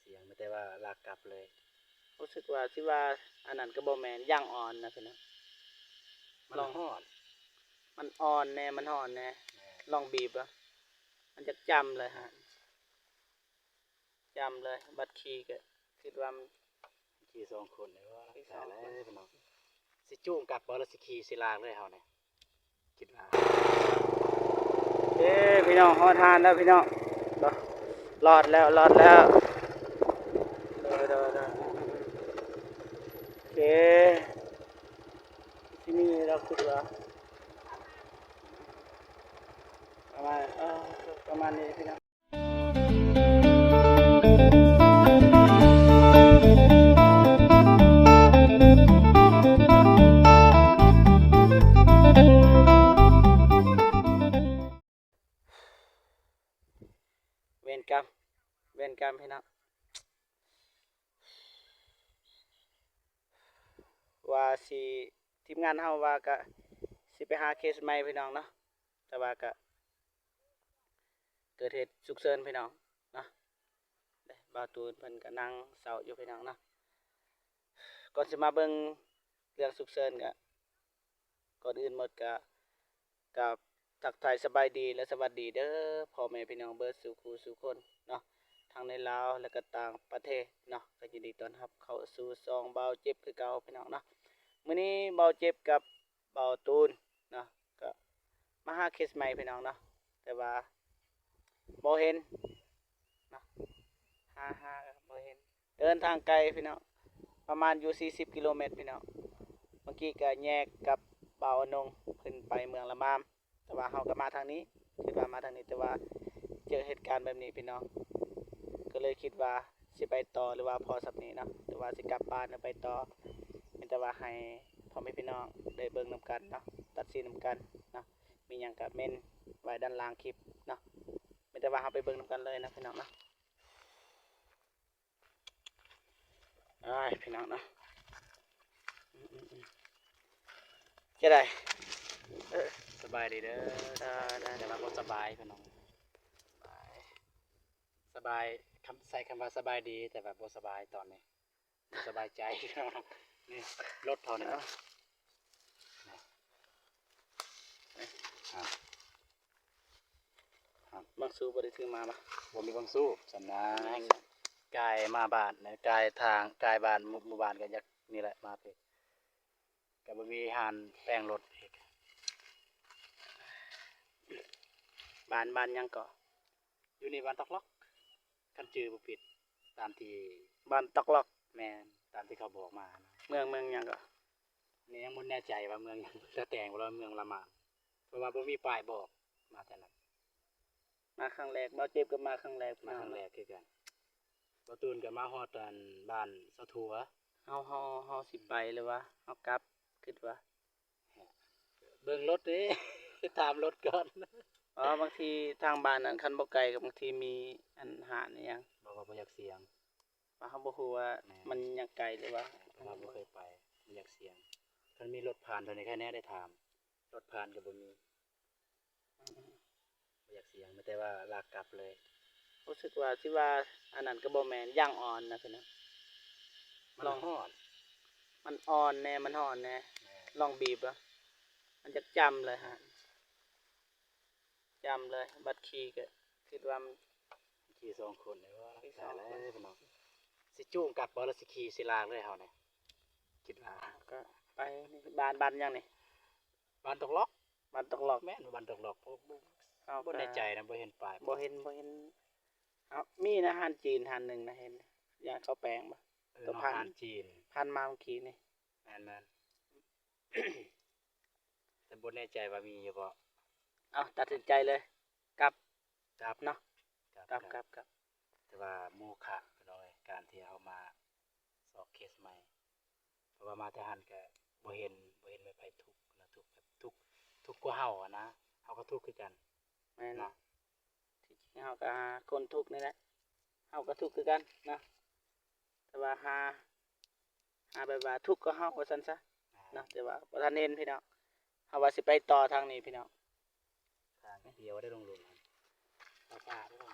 เสียงไม่แต่ว่าลากกลับเลยรู้สึกว่าที่ว่าอันนั้นก็บ่แม่นย่างอ่อนนะพี่น้องมันฮอดมันอ่อนแน่มันห่อนแน่ลองบีบอ่ะมันจะจำเลยฮะจำเลยบัดขี่ก็คิดว่ามันขี่2 คนเลยว่าตายแล้วพี่น้องสิจูงกลับบ่แล้วสิขี่สิลากเลยเฮาเนี่ยคิดว่าพี่น้องฮอดทานแล้วพี่น้องรอดแล้วโอเคที่นี่เราคิดว่าประมาณนี้พี่น้องเวรกรรมพี่น้องว่าสิทีมงานเฮาว่าก็สิไปหาเคสใหม่พี่น้องเนาะแต่ว่าก็เกิดเหตุฉุกเฉินพี่น้องเนาะบ่าวตูนเพิ่นก็นั่งเศร้าอยู่พี่น้องเนาะก่อนสิมาเบิ่งเรื่องฉุกเฉินก็ก่อนอื่นหมดก็กับทักทายสบายดีและสวัสดีเด้อพ่อแม่พี่น้องเบิดสู่คู่สู่คนเนาะทั้งในลาวและก็ต่างประเทศเนาะก็ยินดีต้อนรับเข้าสู่ซองเบาเจ็บคือเก่าพี่น้องเนาะมื้อนี้เบาเจ็บกับเบาตูนเนาะก็มาหาเคสใหม่พี่น้องเนาะแต่ว่าบ่เห็นเนาะหาบ่เห็นเดินทางไกลพี่น้องประมาณอยู่40 กิโลเมตรพี่น้องเมื่อกี้ก็แยกกับเบาอนงขึ้นไปเมืองละมามแต่ว่าเฮาก็มาทางนี้คิดว่ามาทางนี้แต่ว่าเจอเหตุการณ์แบบนี้พี่น้องก็เลยคิดว่าสิไปต่อหรือว่าพอสับนี้เนาะแต่ว่าสิกลับบ้านไปต่อแต่ว่าให้พ่อแม่พี่น้องได้เบิ่งนำกันเนาะตัดสินนำกันเนาะมีหยังก็เม่นไว้ด้านล่างคลิปเนาะแต่ว่าเฮาไปเบิ่งนำกันเลยนะพี่น้องเนาะพี่น้องเนาะจะได้สบายดีเด้อแต่ว่าบ่สบายพี่น้องสบายใส่คำว่าสบายดีแต่แบบบ่สบายตอนนี้บ่สบายใจนี่รถเท่านี้บางสู้บ่ได้ถือมาบ่บ่มีความสู้สำนักกายมาบ้านนะกายทางกายบ้านหมู่บ้านก็อยากนี่แหละมาพี่ก็บ่มีหานแป้งรถอีกบ้านยังก็อยู่นี่บ้านตอกล็อกคันชื่อบ่ผิดตามที่บ้านตอกล็อกแม่นตามที่เขาบอกมานะเมืองยังก็นี่ยังบ่แน่ใจว่าเมืองหยังแต่งบ่ว่าเมืองละมานเพราะว่าบ่มีป้ายบอกมาแต่นั้นมาครั้งแรกบ่เจ็บก็มาครั้งแรกคือกันบ่ตูนก็มาฮอดอันบ้านสะทัวเฮาสิไปหรือว่าเฮากลับคิดว่าเบิ่งรถเด้ถามรถก่อนบางทีทางบ้านนั้นคันบ่ไกลก็บางทีมีอันหาดอีหยังบอกว่าบ่อยากเสี่ยงว่าเฮาบ่ฮู้ว่ามันยังไกลหรือว่าเพราะว่าบ่เคยไปบ่อยากเสี่ยงคันมีรถผ่านเท่านี้แค่นี้ได้ถามรถผ่านก็บ่มีบ่อยากเสี่ยงไม่แต่ว่าลากกลับเลยรู้สึกว่าที่ว่าอันนั้นก็บ่แม่นย่างอ่อนนะพี่น้องมันฮอดมันอ่อนแน่มันห่อนแน่ลองบีบอ่ะมันจะจำเลยฮะจำเลยบัดขี่ก็คิดว่ามันขี่2 คนเลยว่าตายแล้วพี่น้องสิจูงกลับบ่แล้วสิขี่สิลากเลยเฮาเนี่ยคิดว่าก็ไปนี่บ้านยังนี่บ้านตกล็อกแม่นบ้านตกล็อกบ่แน่ใจนะบ่เห็นป้ายบ่เห็นมีนะอาหารจีนอาหารนึงนะเห็นย่างข้าวแปลงบ่ตัวอาหารจีนพันมาเมื่อกี้นี่แม่นแต่บ่แน่ใจว่ามีอยู่บ่ตัดสินใจเลยกลับเนาะกลับแต่ว่าโมฆะพี่น้องการที่เฮามาสอบเคสใหม่เพราะว่ามาแต่หันก็บ่เห็นไม่ไผทุกข์นะทุกข์แบบทุกข์กว่าเฮาอ่ะนะเฮาก็ทุกข์คือกันแม่นนะที่จริงเฮาก็คนทุกข์นี่แหละเฮาก็ทุกข์คือกันนะแต่ว่าหาแบบว่าทุกข์ก็เฮาว่าซั่นซะเนาะแต่ว่าบ่ทันเห็นพี่น้องเฮาว่าสิไปต่อทางนี้พี่น้องทางเดียวได้ลงหลุมป้าได้บ่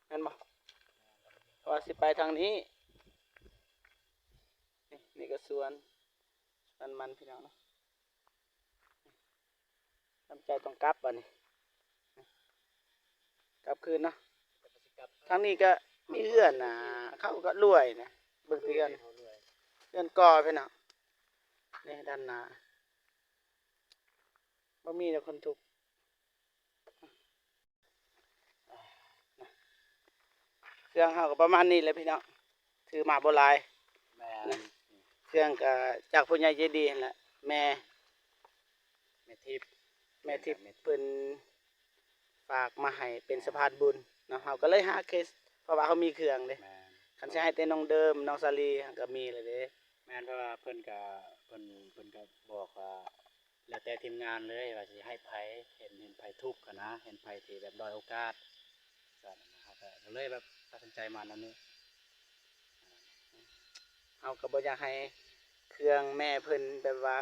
แม่นบ่ ว่าสิไปทางนี้นี่ก็สวนมันพี่น้องเนาะทำใจต้องกลับบ่นี่กลับคืนเนาะทางนี้ก็มีเอื้อนนะเขาก็รวยนะเบิ่งเอื้อนก่อพี่น้องนี่ด้านหน้าบ่มีแต่คนทุกข์เครื่องเฮาก็ประมาณนี้แหละพี่น้องถือมาบ่หลาย แม่น เครื่องก็จากผู้ใหญ่ใจดีนั่นแหละแม่ แม่ทิพย์ เพิ่นฝากมาให้เป็นสะพานบุญเนาะเฮาก็เลยหาเคสเพราะว่าเขามีเครื่องเด้ แม่น คันสิให้แต่น้องเดิมน้องสาลีก็มีเลยเด้ แม่นเพราะว่าเพิ่นก็บอกว่าแล้วแต่ทีมงานเลยว่าสิให้ไผเห็นไผทุกข์กันนะเห็นไผที่แบบด้อยโอกาสซั่นนะครับก็เลยแบบตัดสินใจมานั่นนี่ เฮาก็บ่อยากให้เครื่องแม่เพิ่นแบบว่า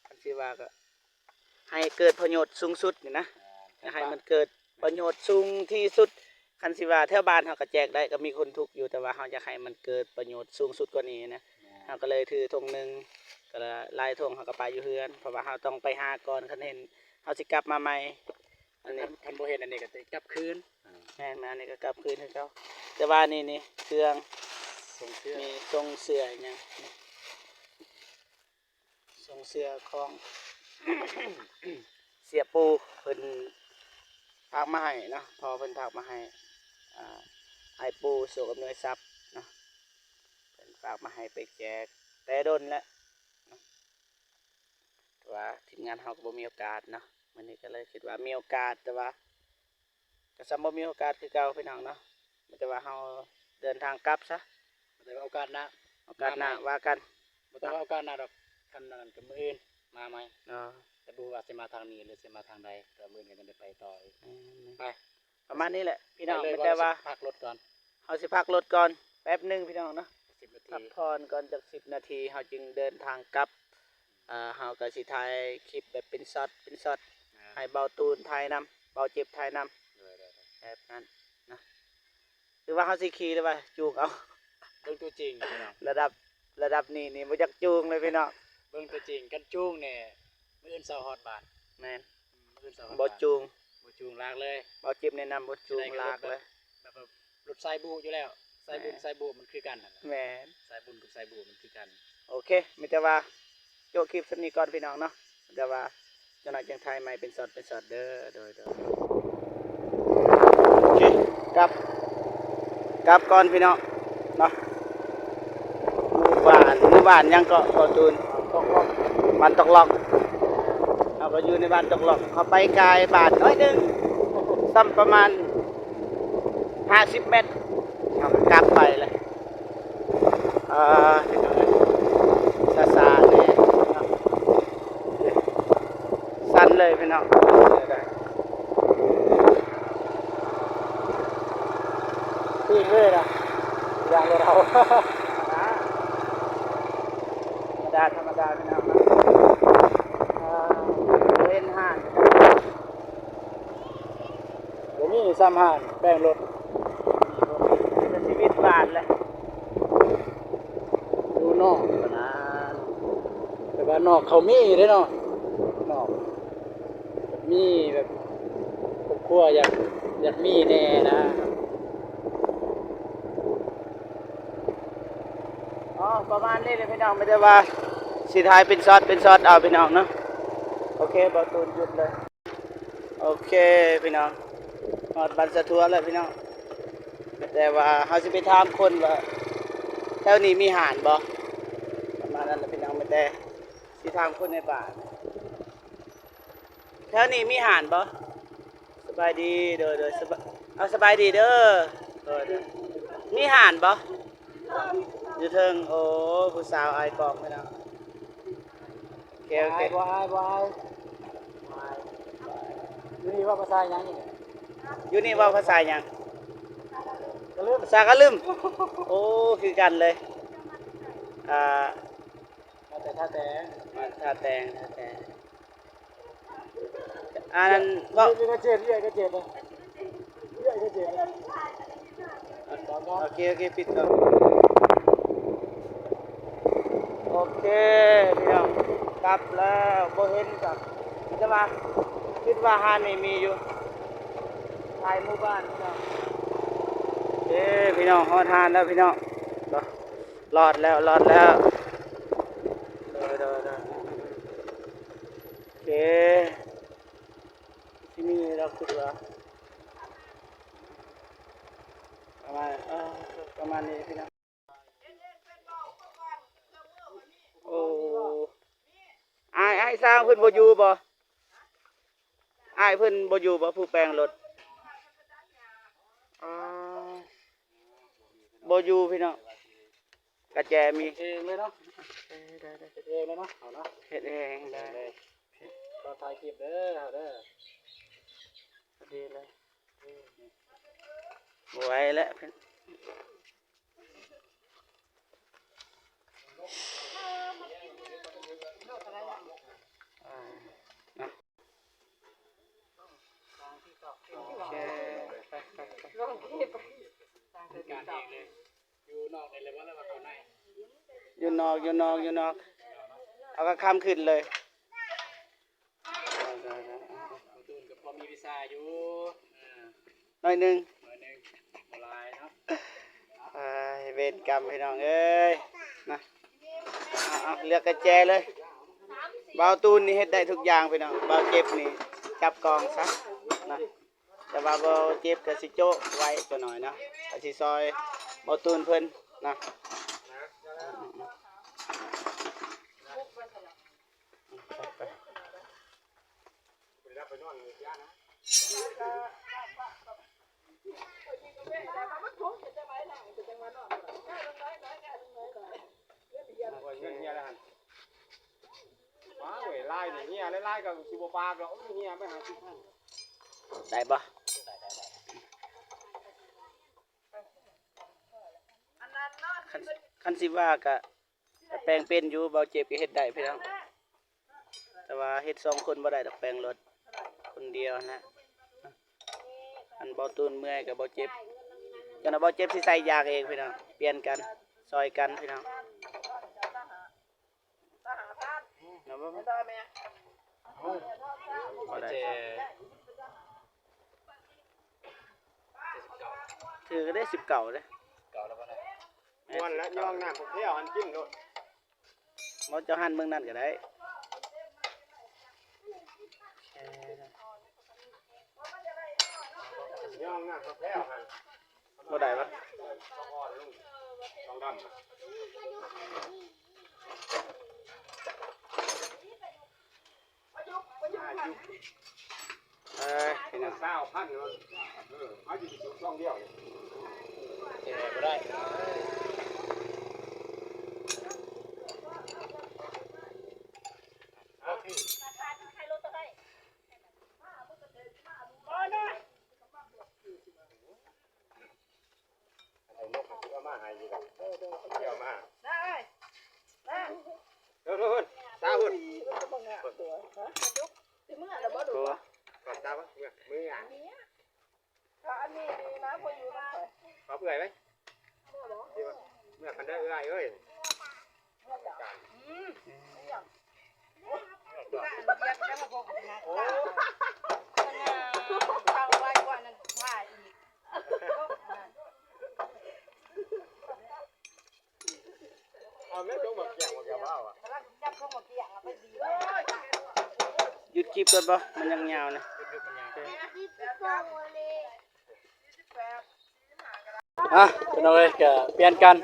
คันสิว่าก็ให้เกิดประโยชน์สูงสุดนี่นะอยากให้มันเกิดประโยชน์สูงที่สุดคันสิว่าแถวบ้านเฮาก็แจกได้ก็มีคนทุกข์อยู่แต่ว่าเฮาอยากให้มันเกิดประโยชน์สูงสุดกว่านี้นะเฮาก็เลยถือธงหนึงก็ลายธงเฮาก็ไปอยู่เฮือนเพราะว่าเฮาต้องไปหาก่อนคันเห็นเฮาสิกลับมาใหม่อันนี้ คันบ่เห็นอันนี้ก็สิกลับคืน แม่นมานี่ก็กลับคืนให้เขาแต่ว่านี่เครื่อง ส่งเสื้อ มีทรงเสื้อหยังทรงเสื้อของ เสียปูเพิ่นพากมาให้เนาะพอเพิ่นพากมาให้ไอปูสุกอำนวยทรัพย์เนาะเพิ่นฝากมาให้ไปแจกแต่ดนแล้วเนาะแต่ว่าทีมงานเฮาก็บ่มีโอกาสเนาะมื้อนี้ก็เลยคิดว่ามีโอกาสแต่ว่าก็ซ้ำบ่มีโอกาสคือเก่าพี่น้องเนาะแต่ว่าเฮาเดินทางกลับซะ แต่ว่าโอกาสหน้า โอกาสหน้าว่ากัน บ่ต้องว่าโอกาสหน้าดอกคันนั้นก็มื้ออื่นมาใหม่ เนาะ แต่บ่ว่าสิมาทางนี้หรือสิมาทางใดแต่มื้อนี้ก็ได้ไปต่ออีกไป ประมาณนี้แหละพี่น้อง ไปเลย ไม่แต่ว่า พักรถก่อน เฮาสิพักรถก่อนแป๊บหนึงพี่น้องเนาะ 10 นาที พักผ่อนก่อนจาก10 นาทีเฮาจึงเดินทางกลับเฮาก็สิถ่ายคลิปแบบเป็นช็อตให้เบาตูนถ่ายนำเบาเจ็บถ่ายนำแบบนั้นนะหรือว่าเฮาสิขี่หรือว่าจูงเอา เบิ่งตัวจริงพี่น้อง ระดับนี้นี่บ่จักจูงเลยพี่น้อง เบิ่งตัวจริงกันจูงเนี่ยมื้ออื่น20ฮอดบาท แม่น มื้ออื่น20ฮอด บ่ บาท จูง บ่จูงลากเลย เบาเจ็บแนะนำบ่จูงลากเลย แบบว่ารถสายบูอยู่แล้วสายบุญสายบูมันคือกันนั่นแหละ แม่น สายบุญกับสายบูมันคือกัน โอเคมีแต่ว่าโจคลิปสักนี้ก่อนพี่น้องเนาะแต่ว่าเจ้าหน้าจังไทยใหม่เป็นสอดเด้อโดยโอเคกลับก่อนพี่น้องเนาะหมู่บ้านยังก็ตูนบ้านตกหลอกเราก็อยู่ในบ้านตกหลอกเขาไปไกลบ้านน้อยหนึงซ้ำประมาณ50 เมตรเราก็กลับไปเลยซาเนี่ยสั้นเลยพี่น้องปีนเลยนะอย่างเราธรรมดาพี่น้องนะเล่นห่านเดี๋ยวนี้ซ้ำห่านแป้งรถเป็นชีวิตบ้านเลยดูนอกนะแต่ว่านอกเขามีเด้เนาะนอกมีแบบครอบครัวอยากมีแน่นะอ๋อประมาณนี้เลยพี่น้องไม่ได้ว่าสิท้ายเป็นซอสเอาพี่น้องเนาะโอเคบอตูนหยุดเลยโอเคพี่น้องหอดบันสะทัวเลยพี่น้องแต่ว่าเขาสิไปถามคนว่าแถวนี้มีห่านบ่ประมาณนั้นแหละพี่น้องไม่แต่สิถามคนในบ้านแถวนี้มีห่านบ่สบายดีเด้อสบายดีเด้อมีห่านบ่อยู่เทิงโอ้ผู้สาวอายกองพี่น้องโอเคบ่อายอยู่นี่ว่าภาษาหยังนี่ อยู่นี่ว่าภาษาหยัง ก็ลืม ภาษากะลืมโอ้คือกันเลยมาแต่ท่าแตง มาท่าแตงอันนั้นว่า นี่ก็เจ็ดเลยเรื่อยก็เจ็ดเลย ก่อน โอเคปิดก่อนโอเคพี่น้องกลับแล้วบ่เห็นกับจะมาคิดว่าหานี่มีอยู่ท้ายหมู่บ้านพี่น้องพี่น้องฮอดทานแล้วพี่น้องรอดแล้วโอเคที่นี่เราคิดว่าประมาณนี้พี่น้องโอ้ไอ้สร้างเพิ่นบ่อยู่บ่ไอ้เพิ่นบ่อยู่บ่ผู้แปลงรถบ่อยู่พี่น้องกระแจมี เองเลยเนาะเองเลยเนาะเอาเนาะ เฮ็ดเองได้ ก็ถ่ายคลิปเด้อเอาเด้อ ดีเลยบ่ไหวแล้วเพิ่นการเองเลยอยู่นอกเลยว่าแล้วว่าเขาใน อยู่นอกเอาก็ข้ามขึ้นเลย ตูนก็พอมีวีซ่าอยู่ หน่อยหนึง หน่อยนึงบ่หลายเนาะ เวรกรรมพี่น้องเอ้ยนะเอาเลือกกระแจเลยเบาตูนนี่เฮ็ดได้ทุกอย่างพี่น้องเบาเจ็บนี่จับกองซะนะแต่ว่าเบาเจ็บก็สิโจ๊ะไว้ตัวหน่อยนะก็สิซอยเบาตูนเพิ่นนะได้ปะคันสิว่าก็แปลงเป็นอยู่เบาเจ็บก็เฮ็ดได้พี่น้องแต่ว่าเฮ็ด2คนบ่ได้ดอกแปลงรถคนเดียวนะอันเบาตูนเมื่อยกับเบาเจ็บจนเบาเจ็บสิใส่ยางเองพี่น้องเปลี่ยนกันซอยกันพี่น้องนะบ่ได้ถือก็ได้10เก่าเลย เก่าแล้วบ่ได้ วันละย่องหน้าผมเที่ยวหันจิ้มโดด บ่เจ้าหันเมืองนั่นก็ได้ย่องหน้าผมเที่ยวหัน บ่ได้ปะ สองดำ พี่น้อง 1,000เอาอยู่ที่ช่องเดียว บ่ได้ ไอ้นกมันก็มาหายอยู่เที่ยวมาเฮ้ยตาหุ่น ตัว ก่อนตาวะมืออ่ะขอเปื่อยไหมเมื่อกันได้เอ้ย เอาแม่จงแบบอย่างว่าว่าอ่ะ หยุดคลิปก่อนบ่มันยังยาวนะ พี่น้องเอ้ยก็เปลี่ยนกัน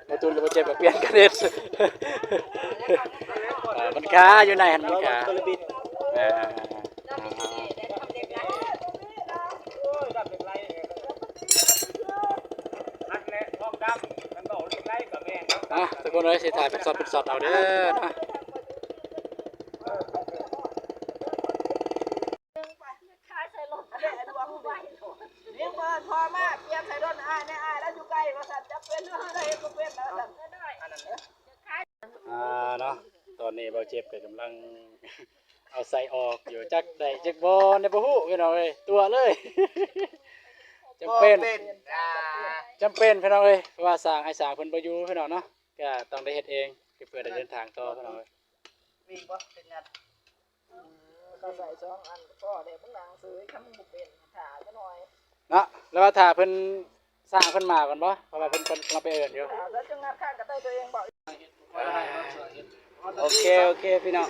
เบาตูนกับเบาเจ็บก็เปลี่ยนกันเฮ็ดมันค้าอยู่ไหนหั่นมันค้า ตัวละบิด นักเละห้องดำมันบอกเล็กไล่กับแม่ครับ ทุกคนเอ้ยสิถ่ายเป็นช็อตเอาเด้อนะ นี่เปิดพอมากเปลี่ยนใส่รถอ้ายแน่อ้ายแล้วอยู่ใกล้ว่าสัตว์จะเป็นเรื่องอะไรก็เป็นแล้วสัตว์ เนาะตอนนี้เบาเจ็บก็กำลังเอาใส่ออกอยู่จักได้จักบ่ในบ่ฮู้พี่น้องเอ้ยตัวเลยจำเป็น อ่า จำเป็นพี่น้องเอ้ยเพราะว่าสร้างไอ้สร้างเพิ่นบ่อยู่พี่น้องเนาะก็ต้องได้เฮ็ดเองเพื่อได้เดินทางต่อพี่น้องเอ้ย วิ่งบ่เป็นงาน ก็ใส่สองอันพ่อเดี๋ยวมึงนั่งซื้อคำมึงบ่เป็นถ่าซะหน่อย เนาะแล้วว่าถ้าเพิ่นสร้างเพิ่นมาก่อนบ่เพราะว่าเพิ่นมาไปเอิ้นอยู่ ถ่าแล้วจังงานข้างกับตัวเองบอก โอเคพี่น้อง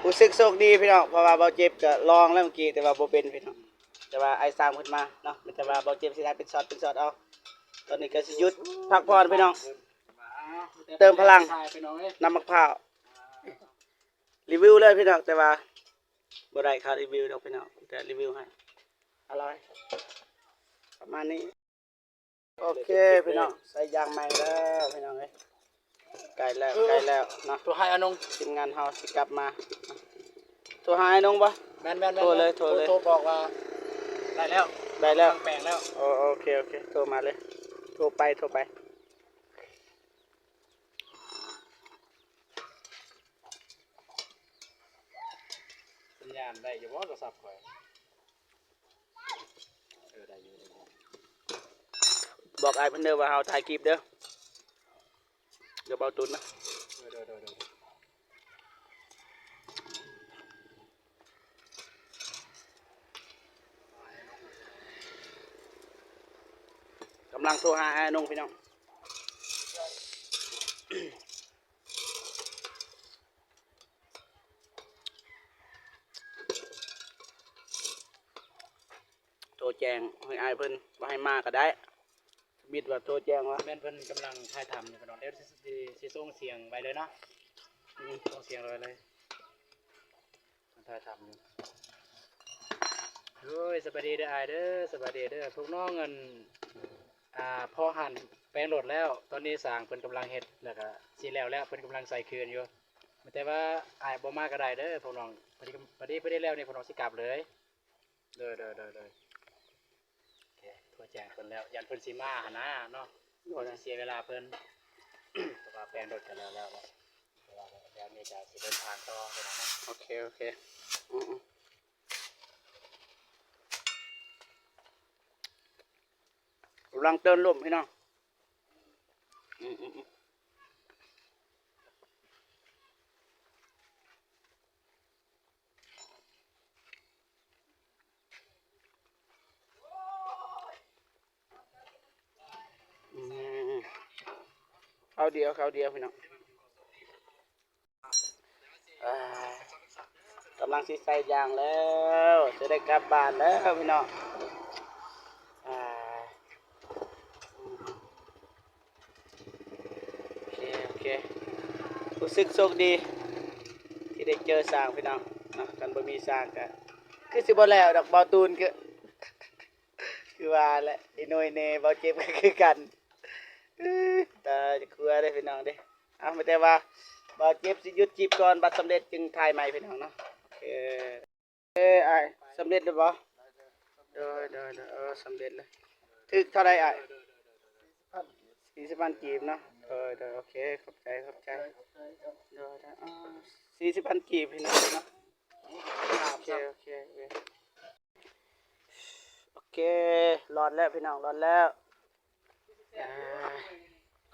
รู้สึกโชคดีพี่น้องเพราะว่าเบาเจ็บก็ลองแล้วเมื่อกี้แต่ว่าบ่เป็นพี่น้องแต่ว่าไอ้สร้างขึ้นมาเนาะมันจะว่าเบาเจ็บสิได้เป็นช็อตเอาตอนนี้ก็สิหยุดพักผ่อนพี่น้องเติมพลังน้ำมะพร้าวรีวิวเลยพี่น้องแต่ว่าบ่ได้ค่ารีวิวดอกพี่น้องแต่รีวิวให้อร่อยประมาณนี้โอเคพี่น้องใส่ยางใหม่แล้วพี่น้องเอ้ยใกล้แล้วเนาะ ตัวให้อนง ทีมงานเฮาสิกลับมาโทรหาไอ้น้องบ่ แม่น โทรเลยโทรเลย โทรบอกว่าได้แล้ว ได้แล้ว แปลงแล้ว โอเคโทรมาเลยโทรไปสัญญาณได้อยู่บ่โทรศัพท์ข่อยได้อยู่ บอกไอ้เพิ่นเด้อว่าเฮาถ่ายคลิปเด้อเดี๋ยวเบาตุนนะ เด้อกำลังโทรหาไอ้น้องพี่น้องโทรแจ้งให้อ้ายเพิ่นว่าให้มาก็ได้บิดว่าโทรแจ้งว่า แม่นเพิ่นกำลังถ่ายทำอยู่พี่น้องเดี๋ยวสิส่งเสียงไปเลยเนาะส่งเสียงเลยมันถ่ายทำอยู่โอ้ยสวัสดีเด้ออ้ายเด้อสวัสดีเด้อพวกน้องเงินพอหั่นแปลงโหลดแล้วตอนนี้สร้างเพิ่นกำลังเฮ็ดแล้วก็สิแล้วเพิ่นกำลังใส่คืนอยู่แต่ว่าอ้ายบ่มาก็ได้เด้อพวกน้องพอดีแล้วนี่พวกน้องสิกลับเลยเด้อโอเคโทรแจ้งเพิ่นแล้วยันเพิ่นสิมาหั่นนะเนาะบ่สิเสียเวลาเพิ่น แต่ว่าแปลงรถกันแล้วนี่จะสิเดินทางต่อไปนะ โอเคอือๆกำลังเตือนลมพี่น้องเขาเดียวพี่น้องกำลังสิใส่ยางแล้วจะได้กลับบ้านแล้วพี่น้องโอเครู้สึกโชคดีที่ได้เจอสร้างพี่น้องเนาะกันบ่มีสร้างก็คือสิบ่แล้วดอกเบาตูนก็ คือว่าแหละไอ้น้อยเน่เบาเจ็บก็คือกันแต่จะกลัวได้พี่น้องเด้ไม่แต่ว่าเบาเจ็บสิหยุดจีบก่อนบัดสำเร็จจึงถ่ายใหม่พี่น้องเนาะไอ้สำเร็จหรือเปล่าเด้อสำเร็จเลยถึกเท่าไรไอ้40,000กีบเนาะโอเคขอบใจ40,000กีบพี่น้องเนาะโอเครอดแล้วพี่น้องรอดแล้ว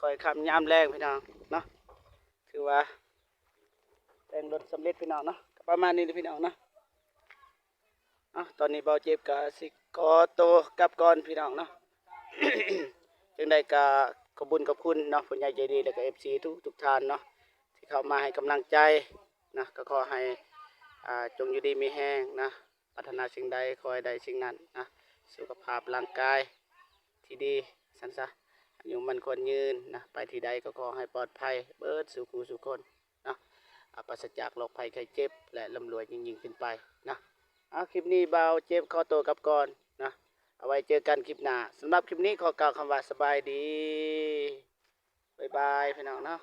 คอยคำยามแรงพี่น้องเนาะถือว่าแต่งรถสำเร็จพี่น้องเนาะประมาณนี้เลยพี่น้องเนาะตอนนี้เบาเจ็บกับสิกอโตกลับก่อนพี่น้องเนาะ จึงได้กะขอบคุณเนาะผู้ใหญ่ใจดีและก็ FC ทุกท่านเนาะที่เข้ามาให้กำลังใจนะก็ขอให้จงอยู่ดีมีแห้งนะปรารถนาสิ่งใดขอให้ได้สิ่งนั้นนะสุขภาพร่างกายที่ดีสันซะอายุมันควรยืนนะไปที่ใดก็ขอให้ปลอดภัยเบิดสู่คู่สู่คนนะปราศจากโรคภัยไข้เจ็บและร่ำรวยยิ่งขึ้นไปนะคลิปนี้เบาเจ็บขอตัวกลับก่อนนะเอาไว้เจอกันคลิปหน้าสำหรับคลิปนี้ขอกล่าวคำว่าสบายดีบ๊ายบายพี่น้องเนาะ